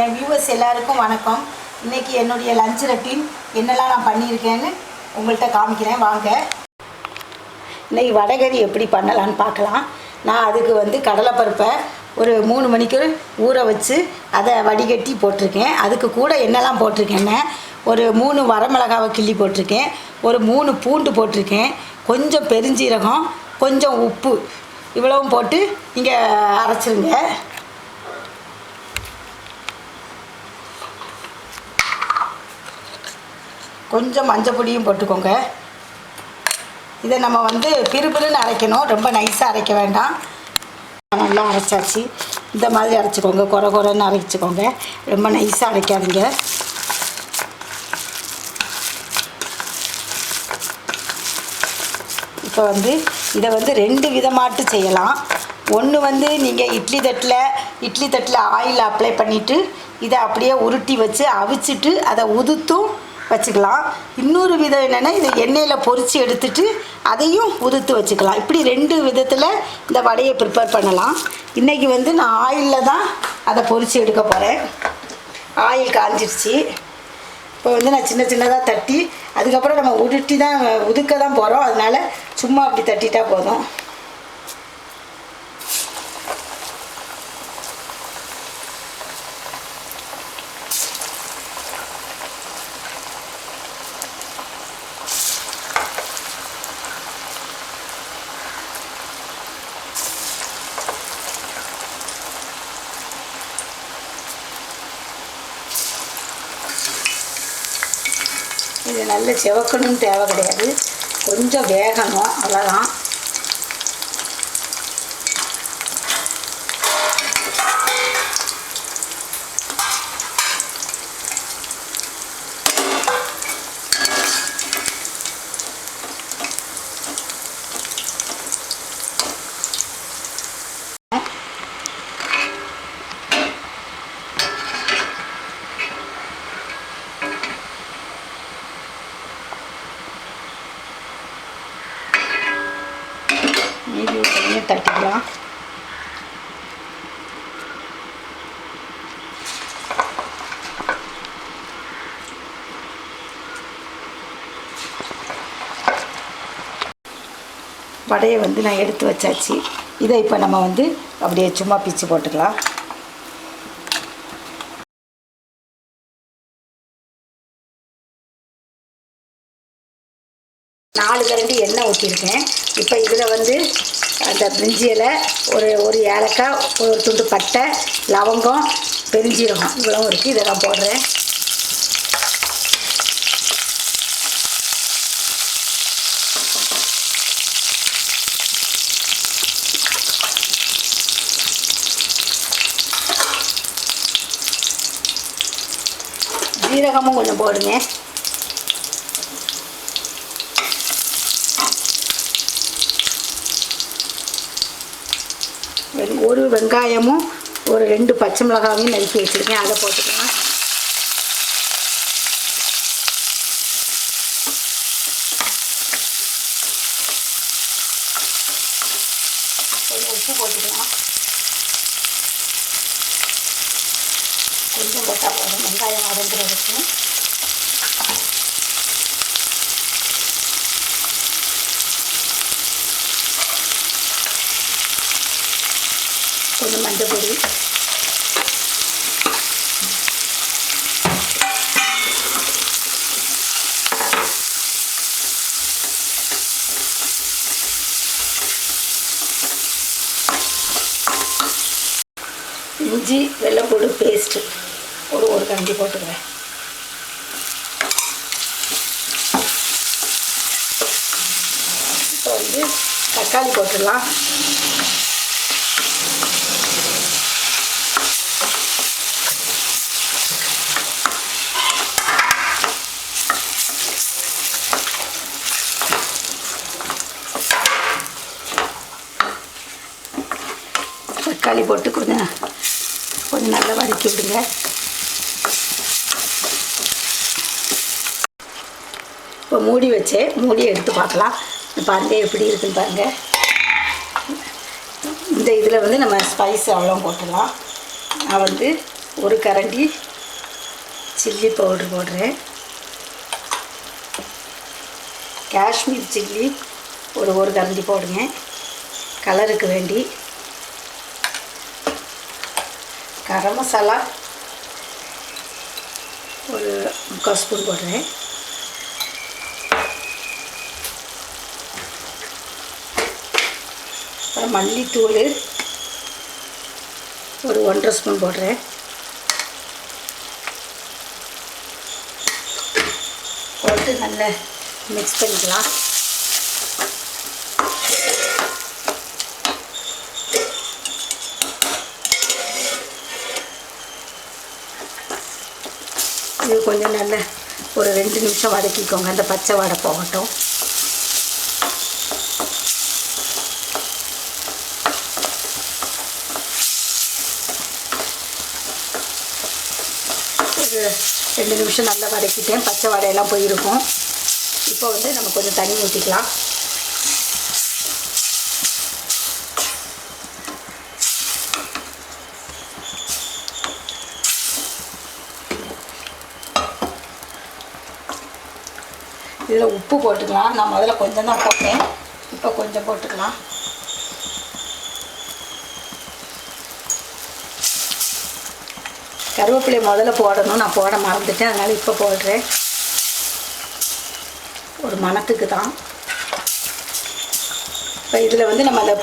என் viewers எல்லாருக்கும் வணக்கம். இன்றைக்கி என்னுடைய லஞ்ச் ரொட்டீன் என்னெல்லாம் நான் பண்ணியிருக்கேன்னு உங்கள்கிட்ட காமிக்கிறேன் வாங்க. இன்றைக்கி வடகறி எப்படி பண்ணலான்னு பார்க்கலாம். நான் அதுக்கு கடலைப்பருப்பை ஒரு 3 மணிக்கு ஊற வச்சு அதை வடிகட்டி போட்டிருக்கேன். அதுக்கு கூட என்னெல்லாம் போட்டிருக்கேன்னு ஒரு 3 வரமிளகாவை கிள்ளி போட்டிருக்கேன், ஒரு 3 பூண்டு போட்டிருக்கேன், கொஞ்சம் பெருஞ்சீரகம், கொஞ்சம் உப்பு, இவ்வளவும் போட்டு நீங்கள் அரைச்சிருங்க. கொஞ்சம் மஞ்சள் பொடியும் போட்டுக்கோங்க. இதை நம்ம பிறுபிறுன்னு அரைக்கணும், ரொம்ப நைஸாக அரைக்க வேண்டாம். நல்லா அரைச்சாச்சு. இந்த மாதிரி அரைச்சிக்கோங்க, குறை குறைன்னு அரைச்சிக்கோங்க, ரொம்ப நைஸாக அரைக்காதீங்க. இப்போ இதை 2 விதமாட்டு செய்யலாம். ஒன்று நீங்கள் இட்லி தட்டில் ஆயில் அப்ளை பண்ணிவிட்டு இதை அப்படியே உருட்டி வச்சு அவிச்சிட்டு அதை உதுத்தும் வச்சுக்கலாம். இன்னொரு விதம் என்னென்னா இதை எண்ணெயில் பொரித்து எடுத்துட்டு அதையும் உதுத்து வச்சுக்கலாம். இப்படி 2 விதத்தில் இந்த வடையை ப்ரிப்பேர் பண்ணலாம். இன்றைக்கி நான் ஆயிலில் தான் அதை பொரித்து எடுக்க போகிறேன். ஆயில் காஞ்சிடுச்சு. இப்போ நான் சின்ன சின்னதாக தட்டி அதுக்கப்புறம் நம்ம உருட்டி தான் உதுக்க தான் போகிறோம். அதனால் சும்மா அப்படி தட்டிட்டா போதும். இது நல்ல செவக்கணும்னு தேவை கிடையாது, கொஞ்சம் வேகணும், அவ்வளோதான். மீதி உடனே தட்டிக்கலாம். வடையை நான் எடுத்து வச்சாச்சு. இதை இப்போ நம்ம அப்படியே சும்மா பிச்சு போட்டுக்கலாம். நாலு கரண்டி எண்ணெய் ஊற்றிருக்கேன். இப்போ இதில் அந்த பிரிஞ்சி இலை, ஒரு ஏலக்காய், ஒரு துண்டு பட்டை, லவங்கம், பெருஞ்சீரகம் இவ்வளவும் இருக்குது. இதை நான் போடுறேன். ஜீரகமும் கொஞ்சம் போடுங்க. ஒரு வெங்காயமும் ஒரு 2 பச்சை மிளகாவையும் நறுக்கி வச்சுருக்கேன், அதை போட்டுக்கலாம். கொஞ்சம் உப்பு போட்டுக்கலாம். கொஞ்சம் போட்டால் போதும், வெங்காயம் வதங்குறதுக்கு. கொஞ்சம் மஞ்சள் பொடி, இஞ்சி வெள்ளைப்பூடு பேஸ்ட்டு ஒரு கரண்டி போட்டுக்கிறேன். இப்போ தக்காளி போட்டுடலாம். தக்காளி போட்டு கொஞ்சம் நல்லா வதக்கி விடுங்க. இப்போ மூடி வச்சேன், மூடியை எடுத்து பார்க்கலாம். பாருங்கள் எப்படி இருக்குன்னு பாருங்கள். இந்த இதில் நம்ம ஸ்பைஸ் அவ்வளோ போட்டுடலாம். நான் ஒரு கரண்டி சில்லி பவுட்ரு போடுறேன். காஷ்மீர் சில்லி ஒரு கரண்டி போடுங்க கலருக்கு வேண்டி. கரம் மசாலா ஒரு 3/4 ஸ்பூன் போடுறேன். அப்புறம் மல்லித்தூள் ஒரு 1/2 ஸ்பூன் போடுறேன். போட்டு நல்லா மிக்ஸ் பண்ணிக்கலாம். இது கொஞ்சம் நல்ல ஒரு 2 நிமிஷம் வதக்கிக்கோங்க. அந்த பச்சை வாடை போகட்டும். ஒரு 2 நிமிஷம் நல்லா வதக்கிட்டேன். பச்சை வாடையெல்லாம் போயிருக்கும். இப்போ வந்து நம்ம கொஞ்சம் தண்ணி ஊற்றிக்கலாம். இதில் உப்பு போட்டுக்கலாம். நான் முதல்ல கொஞ்சம் தான் போட்டேன், இப்போ கொஞ்சம் போட்டுக்கலாம். கருவேப்பிலை முதல்ல போடணும், நான் போட மறந்துட்டேன், அதனால் இப்போ போடுறேன். ஒரு மணத்துக்கு தான். இப்போ இதில் வந்து நம்ம அந்த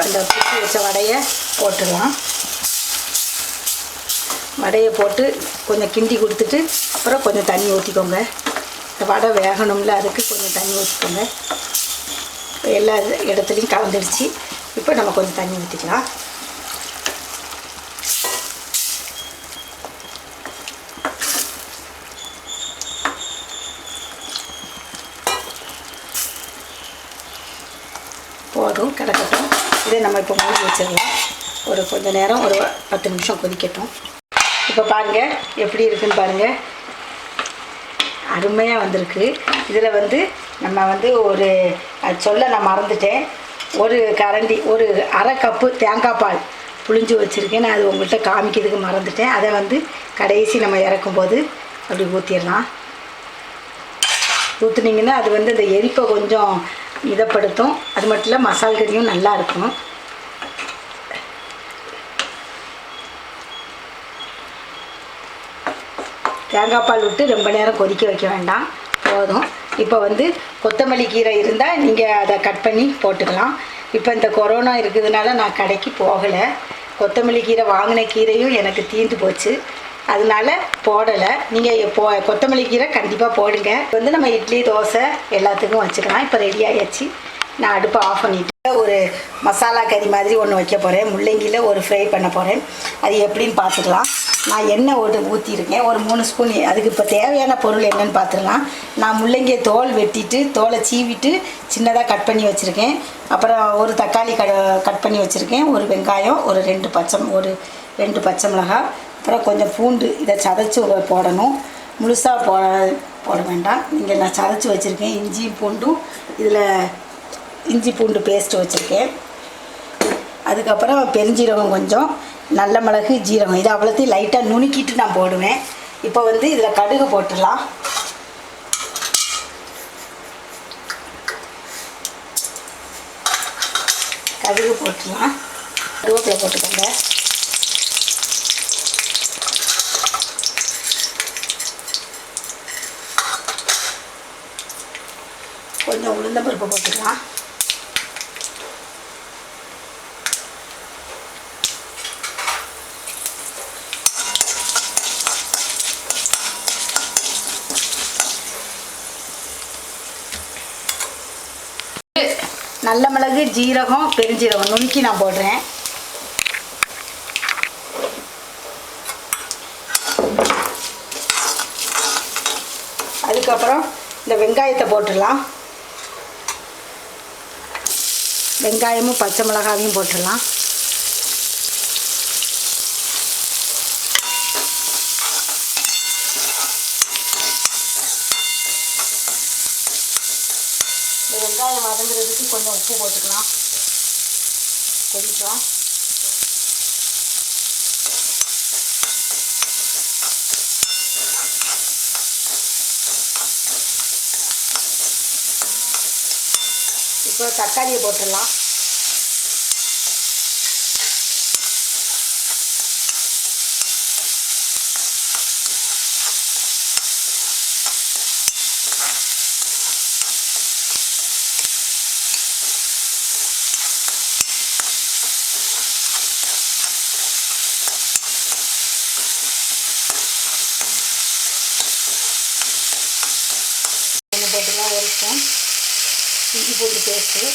அந்த பிடிச்சி வச்ச வடையை போட்டுடலாம். வடையை போட்டு கொஞ்சம் கிண்டி கொடுத்துட்டு அப்புறம் கொஞ்சம் தண்ணி ஊற்றிக்கோங்க. இந்த வடை வேகணும்ல, அதுக்கு கொஞ்சம் தண்ணி ஊற்றிக்கோங்க. இப்போ எல்லா இடத்துலையும் கலந்துடுச்சு. இப்போ நம்ம கொஞ்சம் தண்ணி ஊற்றிக்கலாம். போதும், கிடக்கட்டும். இதை நம்ம இப்போ மூடி வச்சிடலாம். ஒரு கொஞ்சம் நேரம், ஒரு 10 நிமிஷம் கொதிக்கட்டும். இப்போ பாருங்கள் எப்படி இருக்குன்னு பாருங்கள். அருமையாக வந்திருக்கு. இதில் வந்து நம்ம வந்து சொல்ல நான் மறந்துட்டேன். ஒரு கரண்டி, ஒரு அரை கப்பு தேங்காய் பால் புழிஞ்சு வச்சுருக்கேன். நான் அது உங்கள்கிட்ட காமிக்கிறதுக்கு மறந்துட்டேன். அதை வந்து கடைசி நம்ம இறக்கும்போது அப்படி ஊற்றிடலாம். ஊற்றுனீங்கன்னா அது வந்து அந்த எரிப்பை கொஞ்சம் இதப்படுத்தும். அது மட்டும் இல்லை, மசால் கறியும் நல்லா இருக்கும். தேங்காய் பால் விட்டு ரொம்ப நேரம் கொதிக்க வைக்க வேண்டாம், போதும். இப்போ வந்து கொத்தமல்லி கீரை இருந்தால் நீங்கள் அதை கட் பண்ணி போட்டுக்கலாம். இப்போ இந்த கொரோனா இருக்கிறதுனால நான் கடைக்கு போகலை. கொத்தமல்லி கீரை வாங்கின கீரையும் எனக்கு தீர்ந்து போச்சு, அதனால போடலை. நீங்கள் கொத்தமல்லி கீரை கண்டிப்பாக போடுங்க. வந்து நம்ம இட்லி, தோசை எல்லாத்துக்கும் வச்சுக்கலாம். இப்போ ரெடி ஆகிடுச்சு. நான் அடுப்பை ஆஃப் பண்ணிவிட்டு ஒரு மசாலா கறி மாதிரி ஒன்று வைக்க போகிறேன். முள்ளங்கியில் ஒரு ஃப்ரை பண்ண போகிறேன். அது எப்படின்னு பார்த்துக்கலாம். நான் எண்ணெய் ஊற்றிருக்கேன், ஒரு 3 ஸ்பூன். அதுக்கு இப்போ தேவையான பொருள் என்னென்னு பார்த்துக்கலாம். நான் முள்ளங்கியை தோல் வெட்டிட்டு, தோலை சீவிட்டு சின்னதாக கட் பண்ணி வச்சுருக்கேன். அப்புறம் ஒரு தக்காளி கட் பண்ணி வச்சுருக்கேன். ஒரு வெங்காயம், ஒரு 2 பச்சை மிளகாய், அப்புறம் கொஞ்சம் பூண்டு. இதை சதைச்சி போடணும், முழுசாக போட வேண்டாம். இங்கே நான் சதைச்சி வச்சுருக்கேன். இஞ்சி பூண்டும், இதில் இஞ்சி பூண்டு பேஸ்ட்டு வச்சுருக்கேன். அதுக்கப்புறம் பெருஞ்சீரகம் கொஞ்சம், நல்ல மிளகு, ஜீரகம். இது அவ்வளோத்தையும் லைட்டாக நுணுக்கிட்டு நான் போடுவேன். இப்போ வந்து இதில் கடுகு போட்டுடலாம். கடுகு போட்டுடலாம். கருவேப்பிலை போட்டுக்கோங்க. கொஞ்சம் உளுந்தம்பருப்பு போட்டுக்கலாம். நல்ல மிளகு, ஜீரகம், பெருஞ்சீரகம் நுணுக்கி நான் போடுறேன். அதுக்கப்புறம் இந்த வெங்காயத்தை போட்டுடலாம். வெங்காயமும் பச்சை மிளகாவையும் போட்டுடலாம். இந்த வெங்காயம் வதங்குறதுக்கு கொஞ்சம் உப்பு போட்டுக்கலாம் கொஞ்சம். இப்போ தக்காளியை போட்டுடலாம். போட்டுக்கலாம். ஒரு ஸ்பூன் இஞ்சி பூண்டு பேஸ்ட்டு,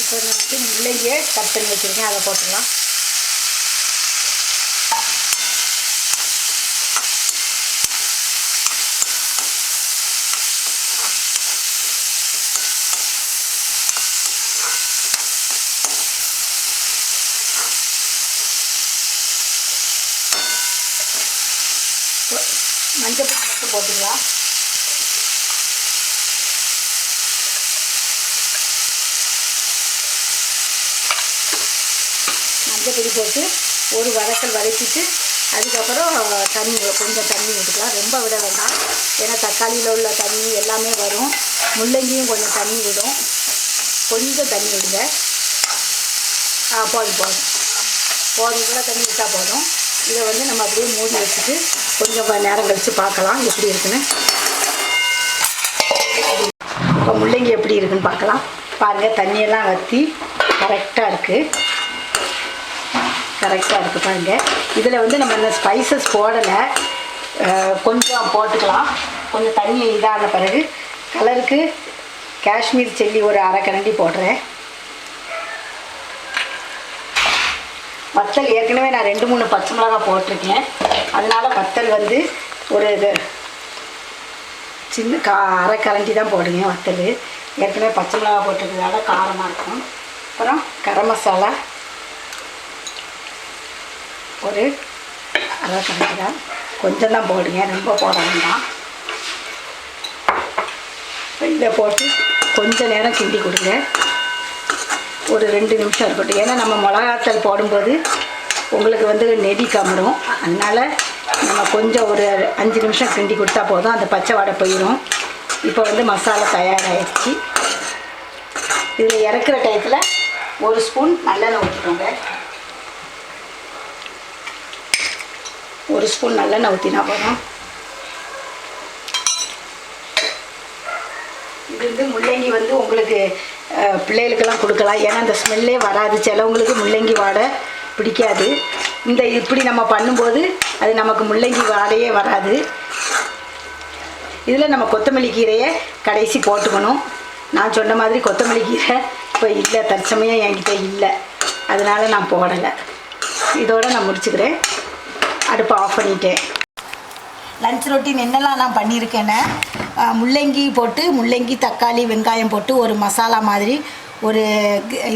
இப்போ நான் வந்து முள்ளையே கட் பண்ணி வச்சுருக்கேன், அதை போட்டுடலாம். மஞ்சள் பொடி மட்டும் போட்டுக்கலாம். மஞ்சள் பொடி போட்டு ஒரு வதக்கல் வதக்கிட்டு அதுக்கப்புறம் கொஞ்சம் தண்ணி விட்டுக்கலாம். ரொம்ப விட வேண்டாம், ஏன்னா தக்காளியில் உள்ள தண்ணி எல்லாமே வரும். முள்ளங்கியும் கொஞ்சம் தண்ணி விடும். கொஞ்சம் தண்ணி விடுங்க. போதும் கூட தண்ணி விட்டால் போதும். இதை வந்து நம்ம அப்படியே மூடி வச்சுட்டு கொஞ்சம் நேரம் கழித்து பார்க்கலாம் எப்படி இருக்குன்னு. இப்போ முள்ளங்கி எப்படி இருக்குன்னு பார்க்கலாம். பாருங்கள், தண்ணியெல்லாம் வற்றி கரெக்டாக இருக்குது பாருங்கள். இதில் வந்து நம்ம இந்த ஸ்பைசஸ் போடலை, கொஞ்சம் போட்டுக்கலாம். கொஞ்சம் தண்ணி இதான பிறகு கலருக்கு காஷ்மீர் சில்லி ஒரு அரை கரண்டி போடுறேன். வத்தல் ஏற்கனவே நான் 2-3 பச்சை மிளகாய் போட்டிருக்கேன். அதனால் வத்தல் வந்து ஒரு சின்ன அரை கரண்டி தான் போடுங்க. வத்தல் ஏற்கனவே பச்சை மிளகாய் போட்டிருக்கிறதால காரமாக இருக்கும். அப்புறம் கரம் மசாலா ஒரு அரை கரண்டி தான், கொஞ்சம் தான் போடுங்க, ரொம்ப போட வேண்டாம். இதை போட்டு கொஞ்சம் நேரம் கிண்டி கொடுங்க. ஒரு 2 நிமிஷம் இருக்கட்டும். ஏன்னா நம்ம மிளகாத்தல் போடும்போது உங்களுக்கு வந்து நெடி கமரும். அதனால் நம்ம கொஞ்சம் ஒரு 5 நிமிஷம் கிண்டி கொடுத்தா போதும், அந்த பச்சை வாடை போயிடும். இப்போ வந்து மசாலா தயாராகிடுச்சு. இதில் இறக்குற டயத்தில் 1 ஸ்பூன் நல்லெண்ணெய் ஊற்றிக்கோங்க. 1 ஸ்பூன் நல்லெண்ணெய் ஊற்றினா போதும். இது வந்து முள்ளங்கி வந்து உங்களுக்கு பிள்ளைகளுக்கெல்லாம் கொடுக்கலாம். ஏன்னா அந்த ஸ்மெல்லே வராது. சிலவங்களுக்கு முள்ளங்கி வாடை பிடிக்காது. இப்படி நம்ம பண்ணும்போது அது நமக்கு முள்ளங்கி வாடையே வராது. இதில் நம்ம கொத்தமல்லி கீரையை கடைசி போட்டுக்கணும். நான் சொன்ன மாதிரி கொத்தமல்லி கீரை இப்போ இல்லை, தற்சமயம் என்கிட்ட இல்லை, அதனால் நான் போடலை. இதோடு நான் முடிச்சுக்கிறேன். அடுப்பை ஆஃப் பண்ணிட்டேன். லஞ்ச் ரொட்டீன் என்னெல்லாம் நான் பண்ணியிருக்கேன்னா, முள்ளங்கி தக்காளி வெங்காயம் போட்டு ஒரு மசாலா மாதிரி ஒரு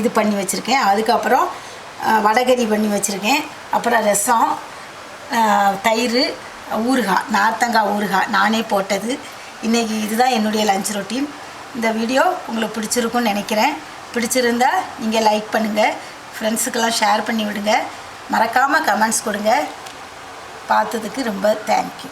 இது பண்ணி வச்சுருக்கேன். அதுக்கப்புறம் வடகறி பண்ணி வச்சுருக்கேன். அப்புறம் ரசம், தயிர், ஊறுகாய், நார்த்தங்காய் ஊறுகாய் நானே போட்டது. இன்றைக்கி இதுதான் என்னுடைய லஞ்ச் ரொட்டீன். இந்த வீடியோ உங்களுக்கு பிடிச்சிருக்குன்னு நினைக்கிறேன். பிடிச்சிருந்தா நீங்கள் லைக் பண்ணுங்கள், ஃப்ரெண்ட்ஸுக்கெல்லாம் ஷேர் பண்ணி விடுங்க, மறக்காமல் கமெண்ட்ஸ் கொடுங்க. பார்த்ததுக்கு ரொம்ப தேங்க்யூ.